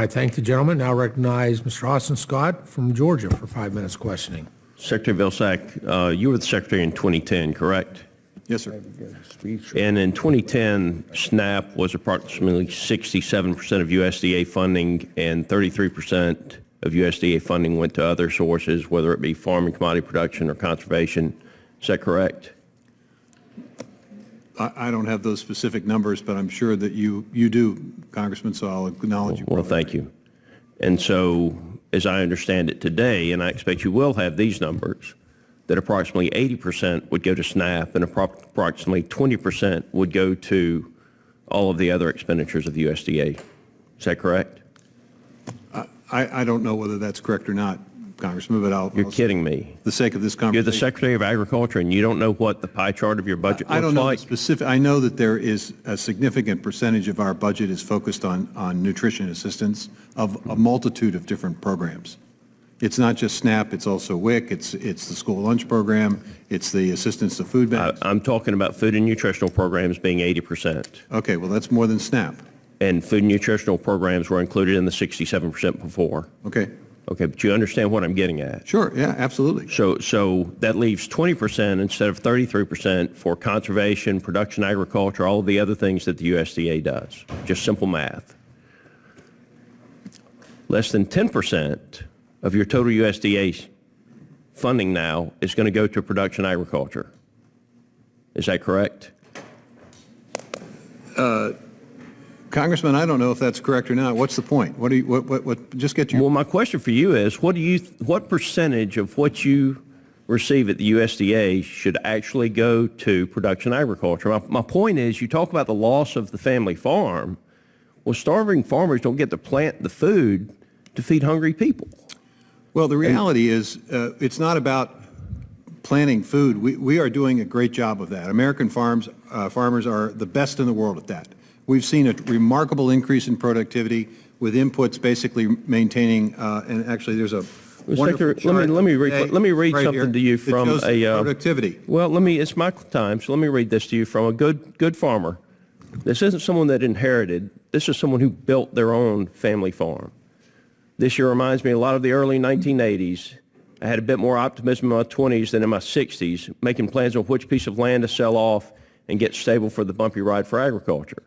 I thank the gentleman. Now recognize Mr. Austin Scott from Georgia for 5 minutes questioning. Secretary Vilsack, you were the Secretary in 2010, correct? Yes, sir. And in 2010, SNAP was approximately 67% of USDA funding, and 33% of USDA funding went to other sources, whether it be farm and commodity production or conservation. Is that correct? I don't have those specific numbers, but I'm sure that you do, Congressman, so I'll acknowledge you. Well, thank you. And so, as I understand it today, and I expect you will have these numbers, that approximately 80% would go to SNAP and approximately 20% would go to all of the other expenditures of the USDA. Is that correct? I don't know whether that's correct or not, Congressman, but I'll... You're kidding me. For the sake of this conversation... You're the Secretary of Agriculture and you don't know what the pie chart of your budget looks like? I don't know the specific... I know that there is a significant percentage of our budget is focused on nutrition assistance of a multitude of different programs. It's not just SNAP, it's also WIC, it's the school lunch program, it's the assistance to food banks. I'm talking about food and nutritional programs being 80%. Okay, well, that's more than SNAP. And food and nutritional programs were included in the 67% before. Okay. Okay, but you understand what I'm getting at. Sure, yeah, absolutely. So that leaves 20% instead of 33% for conservation, production agriculture, all of the other things that the USDA does. Just simple math. Less than 10% of your total USDA funding now is going to go to production agriculture. Is that correct? Congressman, I don't know if that's correct or not. What's the point? What just get your... Well, my question for you is, what percentage of what you receive at the USDA should actually go to production agriculture? My point is, you talk about the loss of the family farm. Well, starving farmers don't get to plant the food to feed hungry people. Well, the reality is, it's not about planting food. We are doing a great job of that. American farmers are the best in the world at that. We've seen a remarkable increase in productivity with inputs basically maintaining, and actually there's a wonderful chart. Let me read right something to you from a productivity. Well, it's my time, so let me read this to you from a good farmer. This isn't someone that inherited. This is someone who built their own family farm. This year reminds me a lot of the early 1980s. I had a bit more optimism in my 20s than in my 60s, making plans on which piece of land to sell off and get stable for the bumpy ride for agriculture.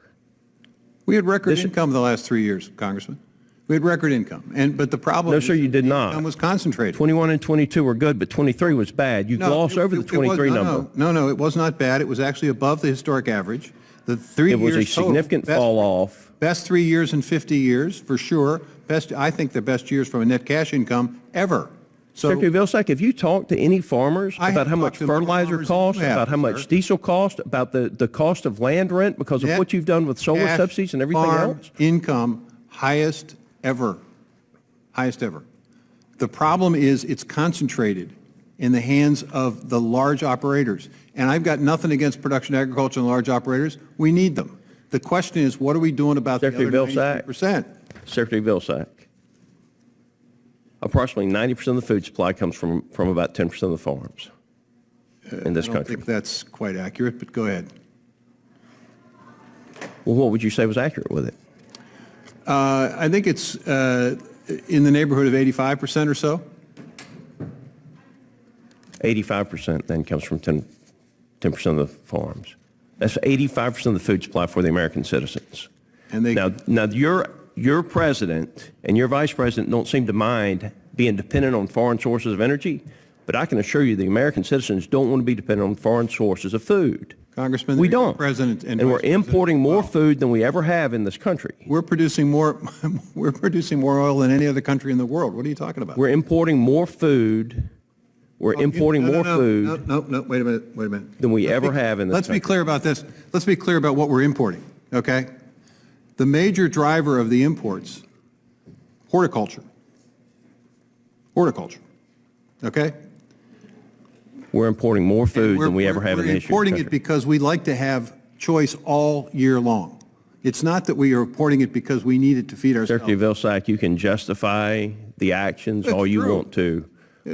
We had record income the last 3 years, Congressman. We had record income, but the problem... No, sir, you did not. Income was concentrated. 21 and 22 were good, but 23 was bad. You glossed over the 23 number. No, it was not bad. It was actually above the historic average. The 3 years It was a significant fall off. Best 3 years in 50 years, for sure. I think the best years from a net cash income ever. So, Secretary Vilsack, have you talked to any farmers about how much fertilizer costs, about how much diesel costs, about the cost of land rent because of what you've done with solar subsidies and everything else? Income, highest ever. Highest ever. The problem is it's concentrated in the hands of the large operators. And I've got nothing against production agriculture and large operators. We need them. The question is, what are we doing about the other 93%? Secretary Vilsack. Approximately 90% of the food supply comes from about 10% of the farms in this country. I don't think that's quite accurate, but go ahead. Well, what would you say was accurate with it? I think it's in the neighborhood of 85% or so. 85% then comes from 10% of the farms. That's 85% of the food supply for the American citizens. And now your president and your vice president don't seem to mind being dependent on foreign sources of energy, but I can assure you the American citizens don't want to be dependent on foreign sources of food. Congressman, we don't. President and we're importing more food than we ever have in this country. We're producing more oil than any other country in the world. What are you talking about? We're importing more food. We're importing more food. No, wait a minute. Than we ever have in this country. Let's be clear about this. Let's be clear about what we're importing, okay? The major driver of the imports, horticulture, okay? We're importing more food than we ever have in this country. We're importing it because we like to have choice all year long. It's not that we are importing it because we need it to feed ourselves. Secretary Vilsack, you can justify the actions all you want to.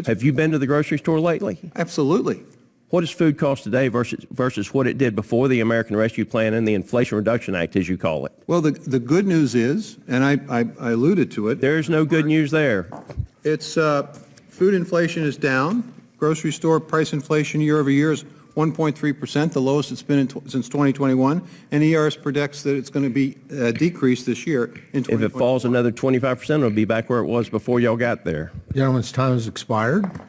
Have you been to the grocery store lately? Absolutely. What does food cost today versus what it did before the American Rescue Plan and the Inflation Reduction Act, as you call it? Well, the good news is, and I alluded to it, There's no good news there. it's food inflation is down. Grocery store price inflation year over year is 1.3%, the lowest it's been since 2021, and ERS predicts that it's going to be decreased this year in 2024. If it falls another 25%, it'll be back where it was before y'all got there. Gentleman's time has expired.